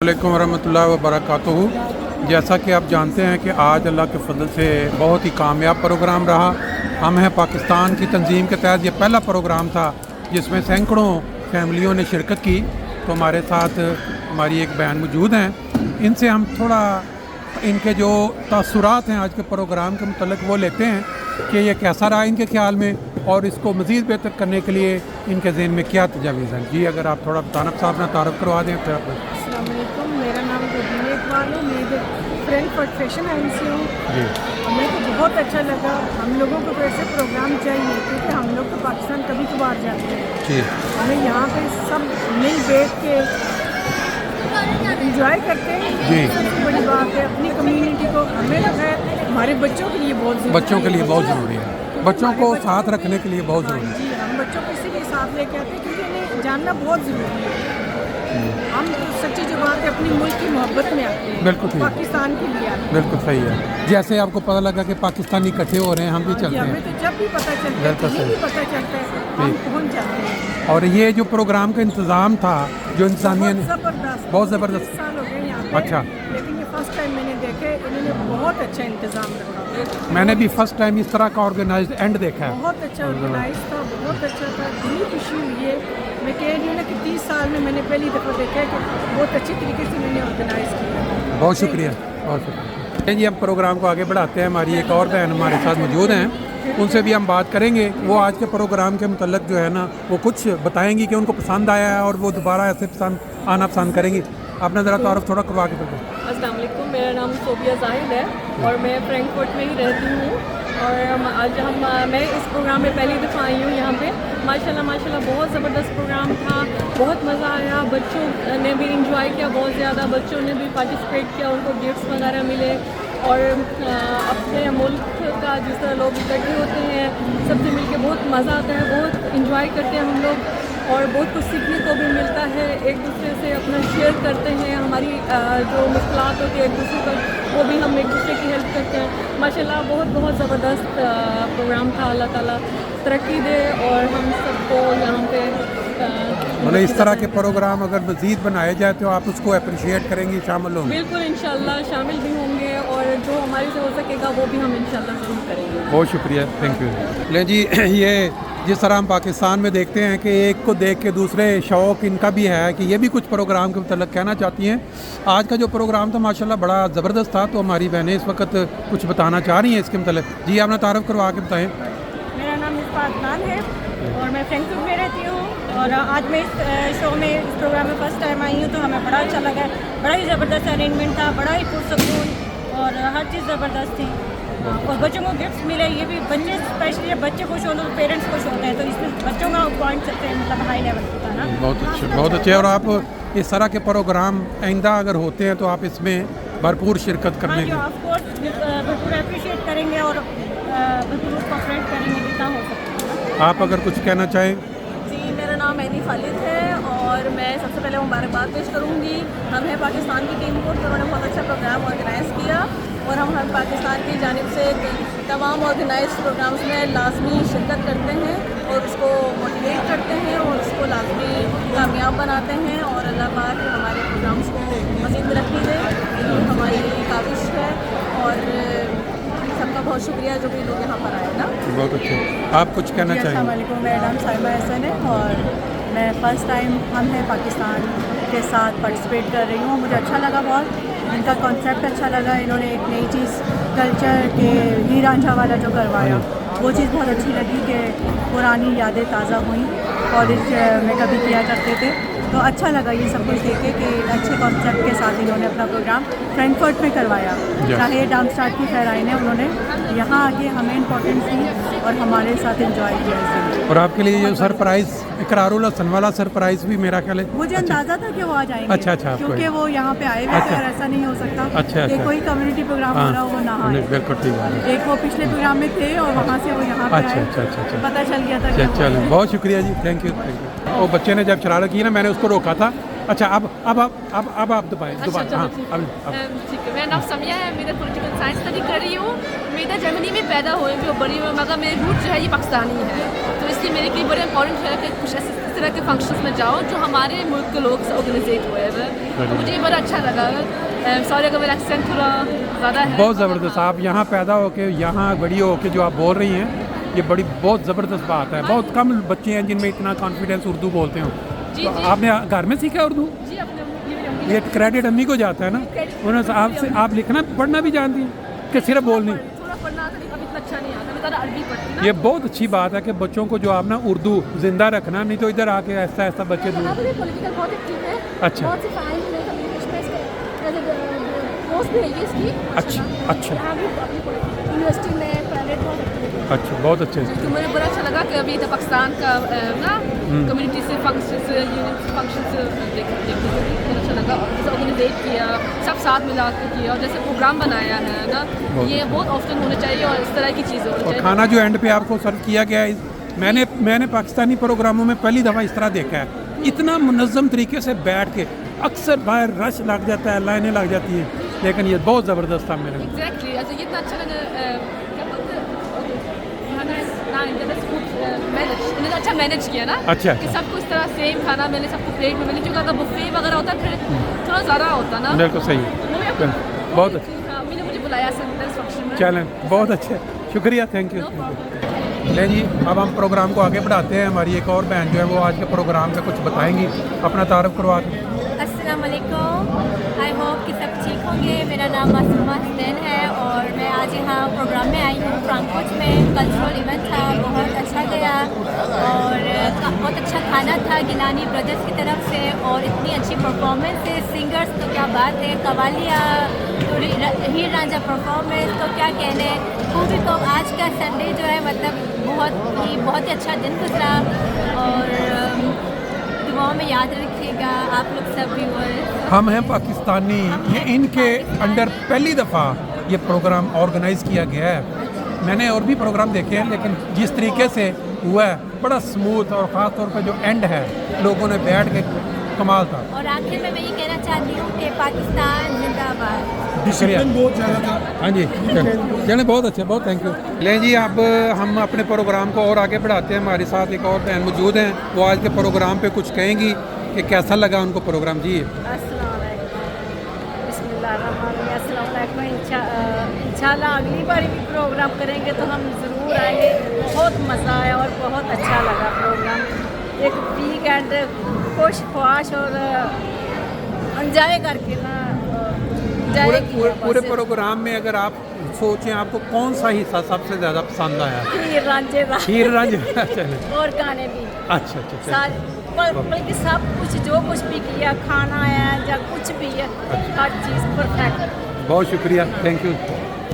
वालेकुम वरहमतुल्लाहि वबरकातुहू। जैसा कि आप जानते हैं कि आज अल्लाह के फजल से बहुत ही कामयाब प्रोग्राम रहा। हम हैं पाकिस्तान की तंजीम के तहत ये पहला प्रोग्राम था जिसमें सैकड़ों फैमिलियों ने शिरकत की। तो हमारे साथ हमारी एक बहन मौजूद हैं, इनसे हम थोड़ा इनके जो तासुरात हैं आज के प्रोग्राम के मतलब वो लेते हैं कि ये कैसा रहा इनके ख्याल में और इसको मज़ीद बेहतर करने के लिए इनके ज़हन में क्या तजावीज़ हैं। जी अगर आप थोड़ा बताना साहब अपना तारुफ करवा दें तो। अस्सलाम वालेकुम, मेरा नाम रबीना इकबाल है, मैं इधर फ्रैंकफर्ट फैशन हाउस से हूँ। हमें तो बहुत अच्छा लगा। हम लोगों को वैसे प्रोग्राम चाहिए क्योंकि हम लोग तो पाकिस्तान कभी कभार जाते हैं। हमें यहाँ पे सब मिल बैठ के इंजॉय करते हैं। सबसे बड़ी बात है अपनी कम्युनिटी को, हमें लगा है हमारे बच्चों के लिए बहुत ज़रूरी है। बच्चों के लिए बहुत ज़रूरी है, बच्चों को साथ रखने के लिए बहुत ज़रूरी है। जी हम बच्चों को इसीलिए साथ लेके आते हैं क्योंकि इन्हें जानना बहुत ज़रूरी है। हम तो सच्ची जो बात है अपनी मुल्क की मोहब्बत में आते हैं, बिल्कुल ठीक, पाकिस्तान के लिए आते हैं। बिल्कुल सही है। जैसे आपको पता लगा कि पाकिस्तानी इकट्ठे हो रहे हैं, हम भी चलते हमें हैं। तो जब भी पता चलता है, कहीं भी पता चलता है, हम पहुँच जाते हैं। और ये जो प्रोग्राम का इंतज़ाम था जो इंसानिया ने बहुत ज़बरदस्त। 30 साल हो गए यहाँ पे, अच्छा, लेकिन ये फर्स्ट टाइम मैंने देखे, इन्होंने बहुत अच्छा इंतज़ाम रखा। मैंने भी फर्स्ट टाइम इस तरह का ऑर्गेनाइज्ड एंड देखा है। बहुत अच्छा ऑर्गेनाइज था, बहुत अच्छा था, बड़ी खुशी हुई है। मैं कह रही हूँ ना कि 30 साल में मैंने पहली दफ़ा देखा है कि बहुत अच्छी तरीके से इन्होंने ऑर्गेनाइज़ किया। बहुत शुक्रिया, बहुत शुक्रिया जी। हम प्रोग्राम को आगे बढ़ाते हैं। हमारी एक और बहन हमारे साथ मौजूद हैं, उनसे भी हम बात करेंगे। वो आज के प्रोग्राम के मतलब जो है ना वो कुछ बताएंगी कि उनको पसंद आया है और वो दोबारा ऐसे आना पसंद करेंगी। आपने ज़रा तारुफ थोड़ा करवा के बताओ। अस्सलाम वालेकुम, मेरा नाम सोबिया जाहिद है और मैं फ्रैंकफर्ट में ही रहती हूँ। और आज मैं इस प्रोग्राम में पहली दफ़ा आई हूँ यहाँ पे। माशाल्लाह बहुत ज़बरदस्त प्रोग्राम था, बहुत मज़ा आया। बच्चों ने भी इंजॉय किया बहुत ज़्यादा, बच्चों ने भी पार्टिसिपेट किया, उनको गिफ्ट्स वगैरह मिले। और अपने मुल्क का जिस तरह लोग इकट्ठे होते हैं सबसे मिलके बहुत मज़ा आता है, बहुत इंजॉय करते हैं हम लोग और बहुत कुछ सीखने को भी मिलता है। एक दूसरे से अपना शेयर करते हैं, हमारी जो मुश्किलात होती है एक दूसरे पर वो भी हम एक दूसरे की हेल्प करते हैं। माशाल्लाह बहुत ज़बरदस्त प्रोग्राम था। अल्लाह ताला तरक्की दे और हम सबको यहाँ पे मतलब इस तरह के प्रोग्राम अगर मज़ीद बनाए जाए तो आप उसको अप्रिशिएट करेंगी, शामिल होंगे? बिल्कुल इंशाल्लाह शामिल भी होंगे और जो हमारे से हो सकेगा वो भी हम इंशाल्लाह ज़रूर करेंगे। बहुत शुक्रिया, थैंक यू। ले जी, ये जिस तरह हम पाकिस्तान में देखते हैं कि एक को देख के दूसरे शौक़ इनका भी है कि ये भी कुछ प्रोग्राम के मतलब कहना चाहती हैं। आज का जो प्रोग्राम था माशाल्लाह बड़ा ज़बरदस्त था, तो हमारी बहनें इस वक्त कुछ बताना चाह रही हैं इसके मतलब। जी अपना तारुफ करवा के बताएँ। मेरा नाम मिसबा अदनान है और मैं फ्रैंकफर्ट में रहती हूँ और आज मैं इस शो में इस प्रोग्राम में फ़र्स्ट टाइम आई हूँ तो हमें बड़ा अच्छा लगा। बड़ा ही ज़बरदस्त अरेंजमेंट था, बड़ा ही पुरसकून और हर चीज़ ज़बरदस्त थी। और बच्चों को गिफ्ट्स मिले, ये भी बच्चे स्पेशली बच्चे खुश होते तो पेरेंट्स खुश होते हैं, तो इसमें बच्चों का पॉइंट सबसे मतलब हाई लेवल होता है ना। बहुत अच्छे, बहुत अच्छे। और आप इस तरह के प्रोग्राम आइंदा अगर होते हैं तो आप इसमें भरपूर शिरकत करने के ऑफकोर्स भरपूर अप्रिशिएट करेंगे और भरपूर कोऑपरेट करेंगे जितना हो सकता है। आप अगर कुछ कहना चाहें। जी मेरा नाम एनी खालिद है और मैं सबसे पहले मुबारकबाद पेश करूँगी। हम हैं पाकिस्तान की टीम को, उन्होंने बहुत अच्छा प्रोग्राम ऑर्गेनाइज़ किया और हम हर पाकिस्तान की जानिब से तमाम ऑर्गेनाइज प्रोग्राम्स में लाजमी शिरकत करते हैं और उसको मोटिवेट करते हैं और उसको लाजमी कामयाब बनाते हैं। और अल्लाह पाक हमारे प्रोग्राम्स को मज़ीद तरक्की दे, यही हमारी काविश है। और सबका बहुत शुक्रिया जो भी लोग यहाँ पर आए ना। बहुत अच्छे। आप कुछ कहना चाहिए? अस्सलाम वालेकुम, मेरा नाम साहिबा हसन है और मैं फ़र्स्ट टाइम हम हैं पाकिस्तान के साथ पार्टिसिपेट कर रही हूँ। मुझे अच्छा लगा बहुत, इनका कॉन्सेप्ट अच्छा लगा। इन्होंने एक नई चीज़ कल्चर के हीर रांझा वाला जो करवाया वो चीज़ बहुत अच्छी लगी कि पुरानी यादें ताज़ा हुई, कॉलेज में कभी किया करते थे, तो अच्छा लगा ये सब कुछ देखे कि अच्छे कॉन्सेप्ट के साथ इन्होंने अपना प्रोग्राम फ्रैंकफर्ट में करवाया। चाहे डामस्टार्ट की खैराइन है, उन्होंने यहाँ आके हमें इम्पोर्टेंस दी और हमारे साथ एंजॉय किया इसे। और आपके लिए जो सरप्राइज़ इकरारुल हसन वाला सरप्राइज़ भी मेरा ख्याल है मुझे अंदाज़ा था कि वो आ जाएंगे। अच्छा, क्योंकि वो यहाँ पे आए हुए थे और ऐसा नहीं हो सकता कि कोई कम्युनिटी प्रोग्राम हो रहा हो वो ना आए। बिल्कुल ठीक है। एक वो पिछले प्रोग्राम में थे और वहाँ से वो यहाँ पे आए। अच्छा। पता चल गया था। चलो बहुत शुक्रिया जी, थैंक यू। वो बच्चे ने जब शरारत की ना मैंने उसको रोका था अच्छा अब आप दोबारा हाँ अब ठीक है, मेरा नाम समिया है, मैं पॉलिटिकल साइंस स्टडी कर रही हूँ। मैं इधर जर्मनी में पैदा हुई हूँ, बड़ी हुई, मगर मेरी रूट जो है ये पाकिस्तानी है, तो इसलिए मेरे लिए बड़े इंपॉर्टेंट है कि कुछ ऐसे इस तरह के फंक्शंस में जाओ जो हमारे मुल्क के लोग ऑर्गेनाइजेट हुए हैं, तो मुझे ये बड़ा अच्छा लगा। सॉरी अगर मेरा एक्सेंट थोड़ा ज़्यादा है। बहुत ज़बरदस्त, आप यहाँ पैदा होके यहाँ बड़ी होके जो आप बोल रही हैं, ये बड़ी बहुत ज़बरदस्त बात है। बहुत कम बच्चे हैं जिनमें इतना कॉन्फिडेंस उर्दू बोलते हो। तो आपने घर में सीखा उर्दू? जी, अपने ये क्रेडिट अम्मी को जाता है ना, उन्होंने आपसे आप लिखना पढ़ना भी जानती हैं कि सिर्फ बोलनी? थोड़ा पढ़ना आता है, अभी इतना अच्छा नहीं आता, मैं ज़्यादा अरबी पढ़ती हूँ। ये बहुत अच्छी बात है कि बच्चों को जो आप ना उर्दू जिंदा रखना, नहीं तो इधर आके ऐसा ऐसा बच्चे दूर। पॉलिटिकल बहुत एक्टिव है। अच्छा बहुत सी फाइल इंग्लिश में पोस्ट भी है इसकी। अच्छा यहाँ भी अपनी यूनिवर्सिटी में प्राइवेट बहुत एक्टिव है। अच्छा, बहुत अच्छे। तो मुझे बड़ा अच्छा लगा कि अभी तो पाकिस्तान का ना कम्युनिटी से फंक्शंस देखने बहुत अच्छा लगा, जैसे ऑर्गेनाइजेट किया, सब साथ मिला के किया, और जैसे प्रोग्राम बनाया है ना, ये बहुत ऑफ्टन होने चाहिए और इस तरह की चीज़ें होनी और चाहिए। खाना जो एंड पे आपको सर्व किया गया है, मैंने पाकिस्तानी प्रोग्रामों में पहली दफ़ा इस तरह देखा है, इतना मुनज़्ज़म तरीके से बैठ के। अक्सर बाहर रश लग जाता है, लाइनें लग जाती हैं, लेकिन ये बहुत ज़बरदस्त था मेरे लिए। एग्जैक्टली, अच्छा ये इतना अच्छा लगा। क्या बोलते मैनेज, उन्होंने अच्छा मैनेज किया ना, अच्छा कि सबको इस तरह सेम खाना मिले, सबको प्लेट में मिले, क्योंकि अगर बुफे वगैरह होता फिर थोड़ा ज़्यादा होता ना। बिल्कुल सही है, बहुत अच्छा। मैंने मुझे बुलाया फंक्शन में। चलें, बहुत अच्छे, शुक्रिया, थैंक यू। ले जी, अब हम प्रोग्राम को आगे बढ़ाते हैं। हमारी एक और बहन जो है वो आज के प्रोग्राम में कुछ बताएंगी, अपना तारुफ करवा दें। अस्सलाम वालेकुम, आई होप कि सब ठीक होंगे। मेरा नाम मासूमा हुसैन है और मैं आज यहाँ प्रोग्राम में आई हूँ। फ्रैंकफर्ट में कल्चरल इवेंट था, बहुत अच्छा गया और बहुत अच्छा खाना था गिलानी ब्रदर्स की तरफ से, और इतनी अच्छी परफॉर्मेंस है, सिंगर्स तो क्या बात है, कवालिया तो हीर रांझा परफॉर्मेंस तो क्या कहने। पूरी तो आज का संडे जो है मतलब बहुत ही अच्छा दिन गुजरा, और दुआओं में याद रखिएगा आप लोग सब व्यूअर्स। हम हैं पाकिस्तानी, ये इनके अंडर पहली दफ़ा ये प्रोग्राम ऑर्गेनाइज़ किया गया है। मैंने और भी प्रोग्राम देखे हैं, लेकिन जिस तरीके से हुआ है बड़ा स्मूथ, और ख़ास तौर पे जो एंड है लोगों ने बैठ के, कमाल था। और आखिर में मैं ये कहना चाहती हूँ कि पाकिस्तान जिंदाबाद। डिसिप्लिन बहुत ज़्यादा था। हाँ जी, चलें, बहुत अच्छे, बहुत थैंक यू। लें जी, अब हम अपने प्रोग्राम को और आगे बढ़ाते हैं। हमारे साथ एक और बहन मौजूद हैं, वो आज के प्रोग्राम पे कुछ कहेंगी कि कैसा लगा उनको प्रोग्राम। जी इंशाल्लाह अगली बार भी प्रोग्राम करेंगे तो हम ज़रूर आएंगे। बहुत मज़ा आया और बहुत अच्छा लगा प्रोग्राम। एक वीकेंड खुश ख्वाश और एंजॉय करके ना पूरे प्रोग्राम में अगर आप सोचें आपको कौन सा हिस्सा सबसे ज़्यादा पसंद आया? हीर रांझे चले, और गाने भी अच्छा। बल्कि सब कुछ जो कुछ भी किया, खाना है या कुछ भी है, हर चीज़ परफेक्ट। बहुत शुक्रिया, थैंक यू।